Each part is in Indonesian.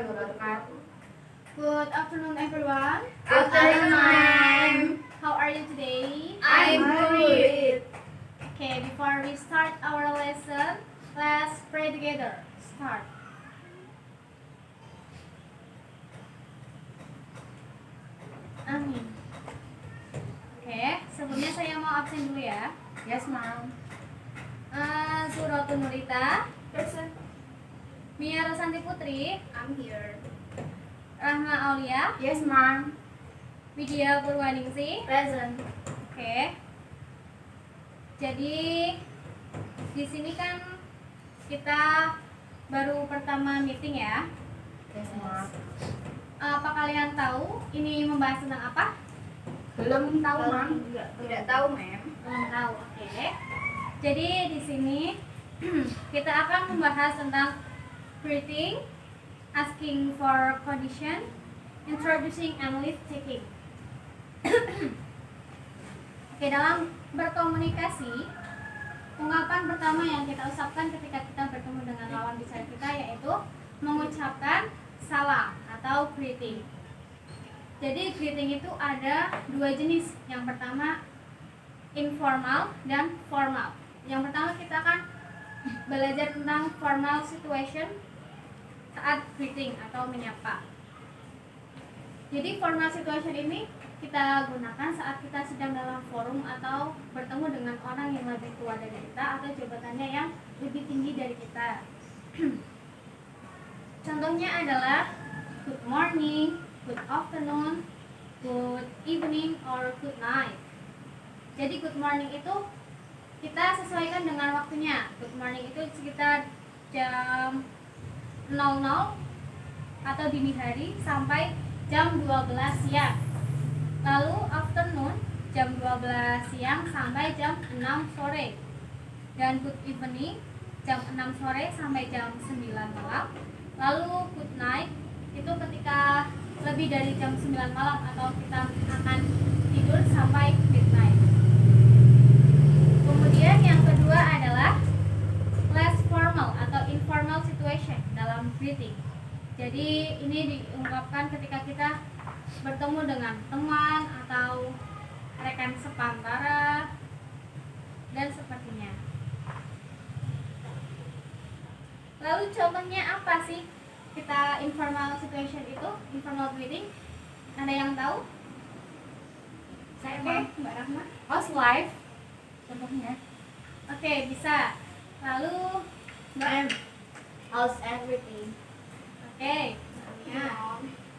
wabarakatuh. Good afternoon, everyone. Afternoon, ma'am. How are you today? I'm good. Okay, before we start our lesson, let's pray together. Start. Amin. Oke, sebelumnya saya mau absen dulu ya. Yes, ma'am. Suratun Nurita, Present. Mia Rosanti Putri, I'm here. Rahma Aulia, Yes, ma'am. Widya Purwaningsi. Present. Oke. Jadi di sini kan kita baru pertama meeting ya. Yes, ma'am. Apa kalian tahu ini membahas tentang apa? Belum tahu, ma'am. Tidak tahu, ma'am. Belum tahu. Oke. Jadi di sini kita akan membahas tentang greeting, asking for condition, introducing and leave taking. Oke, dalam berkomunikasi, ungkapan pertama yang kita ucapkan ketika kita bertemu dengan lawan bicara kita yaitu mengucapkan salam atau greeting. Jadi greeting itu ada dua jenis. Yang pertama informal dan formal. Yang pertama kita akan belajar tentang formal situation saat greeting atau menyapa. Jadi formal situation ini kita gunakan saat kita sedang dalam forum atau bertemu dengan orang yang lebih tua dari kita atau jabatannya yang lebih tinggi dari kita. Contohnya adalah good morning, good afternoon, good evening, or good night. Jadi good morning itu kita sesuaikan dengan waktunya. Good morning itu sekitar jam 00 atau dini hari sampai jam 12 siang. Lalu afternoon jam 12 siang sampai jam 6 sore. Dan good evening jam 6 sore sampai jam 9 malam. Lalu good night itu ketika lebih dari jam 9 malam atau kita akan tidur sampai midnight. Kemudian yang kedua adalah less formal atau informal situation dalam greeting. Jadi ini diungkapkan ketika kita bertemu dengan teman atau rekan sepantara dan sepertinya. Lalu contohnya apa sih kita informal situation itu, informal greeting? Ada yang tahu? Saya, Oke, Mbak Rahma. How's life? Contohnya. Oke, bisa. Lalu Ma'am. How's everything? Oke, ya.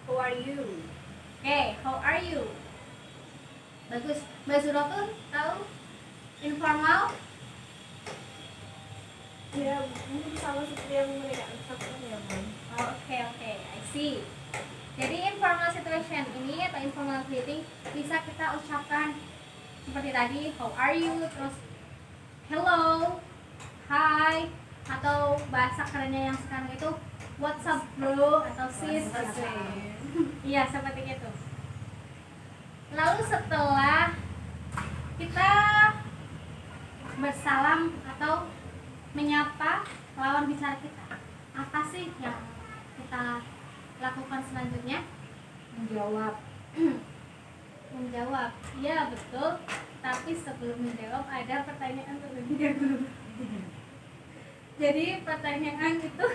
Who are you? Oke, how are you? Bagus. Mbak Suratun tahu informal? Ya, mungkin sama seperti yang mereka ucapkan ya, ma'am. Oh, oke, I see. Jadi informal situation ini atau informal greeting bisa kita ucapkan seperti tadi, how are you, terus hello, hi, atau bahasa kerennya yang sekarang itu what's up bro atau sis gitu. Iya, seperti itu. Lalu setelah kita bersalam atau menyapa lawan bicara kita, apa sih yang kita lakukan selanjutnya? Menjawab. Menjawab. Iya, betul. Tapi sebelum menjawab ada pertanyaan terlebih dahulu. Jadi pertanyaan itu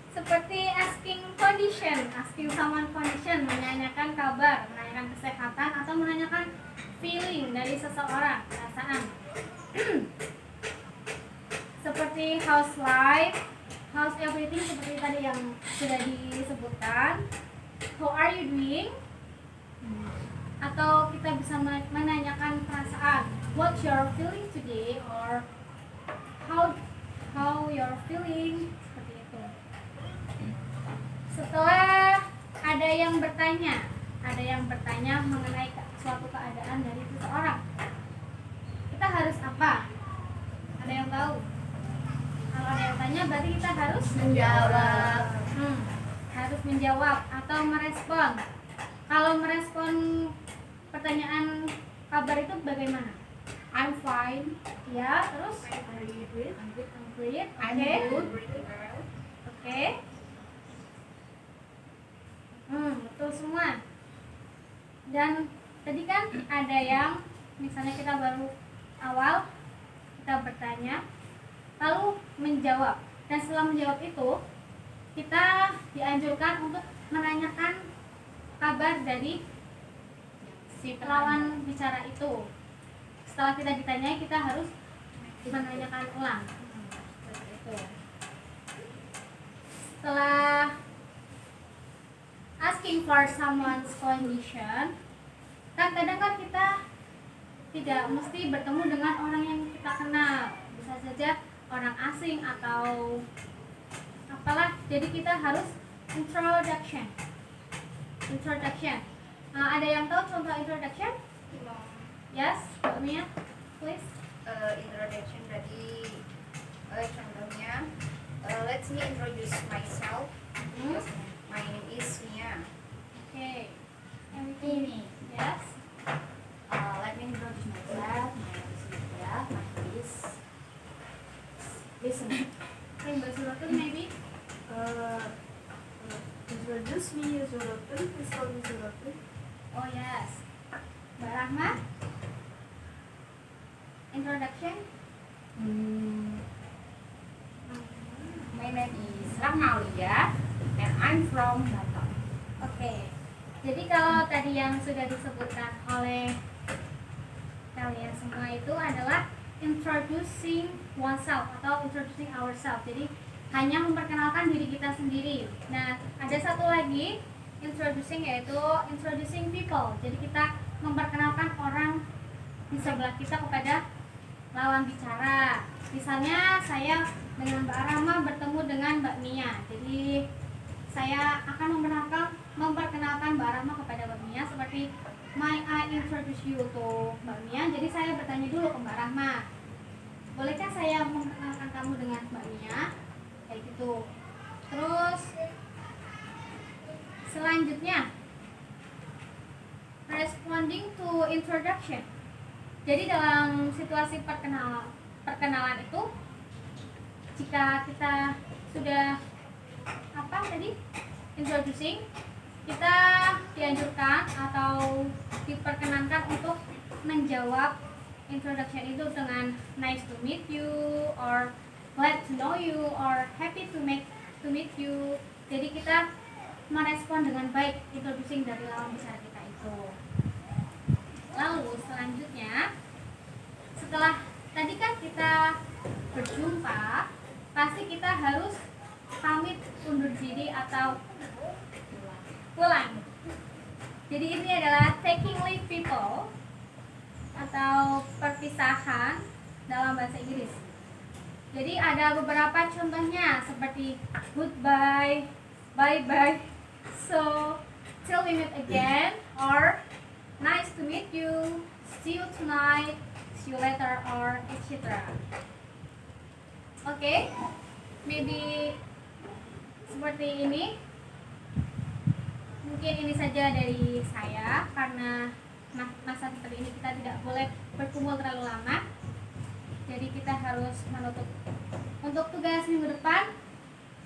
seperti asking condition, asking someone condition, menanyakan kabar, menanyakan kesehatan atau menanyakan feeling dari seseorang, perasaan. Seperti how's life, how's everything seperti tadi yang sudah disebutkan. How are you doing? Atau kita bisa menanyakan perasaan. What's your feeling today? Or how you're feeling? Seperti itu. Setelah ada yang bertanya mengenai suatu keadaan dari seseorang, kita harus apa? Ada yang tahu? Kalau ada yang tanya berarti kita harus Menjawab. Harus menjawab atau merespon. Kalau merespon pertanyaan kabar itu bagaimana? I'm fine. Ya, terus I'm great. I'm great. I'm Oke. good. Oke. Betul semua. Dan tadi kan ada yang misalnya kita baru awal kita bertanya lalu menjawab, dan setelah menjawab itu kita dianjurkan untuk menanyakan kabar dari si lawan bicara itu. Setelah kita ditanyai kita harus menanyakan ulang. Seperti itu. Setelah asking for someone's condition, kan kadang kan kita tidak mesti bertemu dengan orang yang kita kenal, bisa saja orang asing atau apalah. Jadi kita harus introduction. Ada yang tahu contoh introduction? Yes, Mia, please. Introduction berarti contohnya let me introduce myself. My name is Mia. Okay. Everything. Yes. Let me introduce myself. My name is Mia. My name is listen. Okay, Mbak Suratun maybe. Introduce me, Zuratun. Please call me Zuratun. Oh yes. Mbak Rahma. Introduction. My name is Rahmalia and I'm from Batam. Oke. Jadi kalau tadi yang sudah disebutkan oleh kalian semua itu adalah introducing oneself atau introducing ourselves. Jadi hanya memperkenalkan diri kita sendiri. Nah, ada satu lagi introducing, yaitu introducing people. Jadi kita memperkenalkan orang di sebelah kita kepada lawan bicara. Misalnya saya dengan Mbak Rama bertemu dengan Mbak Mia. Jadi saya akan memperkenalkan Mbak Rama kepada Mbak Mia seperti may I introduce you to Mbak Mia. Jadi saya bertanya dulu ke Mbak Rahma, bolehkah saya memperkenalkan kamu dengan Mbak Mia? Kayak gitu. Terus selanjutnya responding to introduction. Jadi dalam situasi perkenalan itu, jika kita sudah introducing, kita dianjurkan atau diperkenankan untuk menjawab introduction itu dengan nice to meet you, or glad to know you, or happy to meet you. Jadi kita merespon dengan baik introducing dari lawan bicara kita itu. Lalu selanjutnya, setelah tadi kan kita berjumpa, pasti kita harus pamit undur diri atau pulang. Jadi ini adalah taking leave people atau perpisahan dalam bahasa Inggris. Jadi ada beberapa contohnya seperti goodbye, bye bye, so till we meet again, or nice to meet you, see you tonight, see you later, or etc. Oke, maybe seperti ini. Mungkin ini saja dari saya, karena masa seperti ini kita tidak boleh berkumpul terlalu lama. Jadi kita harus menutup. Untuk tugas minggu depan,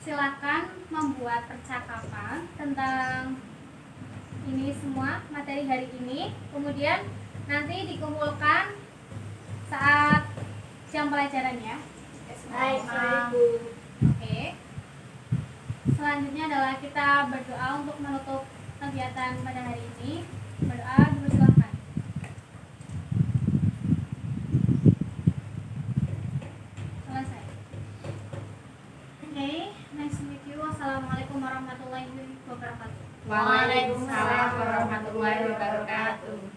silakan membuat percakapan tentang ini semua materi hari ini. Kemudian nanti dikumpulkan saat jam pelajaran ya. Baik, Oke. Selanjutnya adalah kita berdoa untuk menutup kegiatan pada hari ini. Berdoa, dipersilakan. Selesai. Oke, nice to meet you. Wassalamualaikum warahmatullahi wabarakatuh. Waalaikumsalam warahmatullahi wabarakatuh.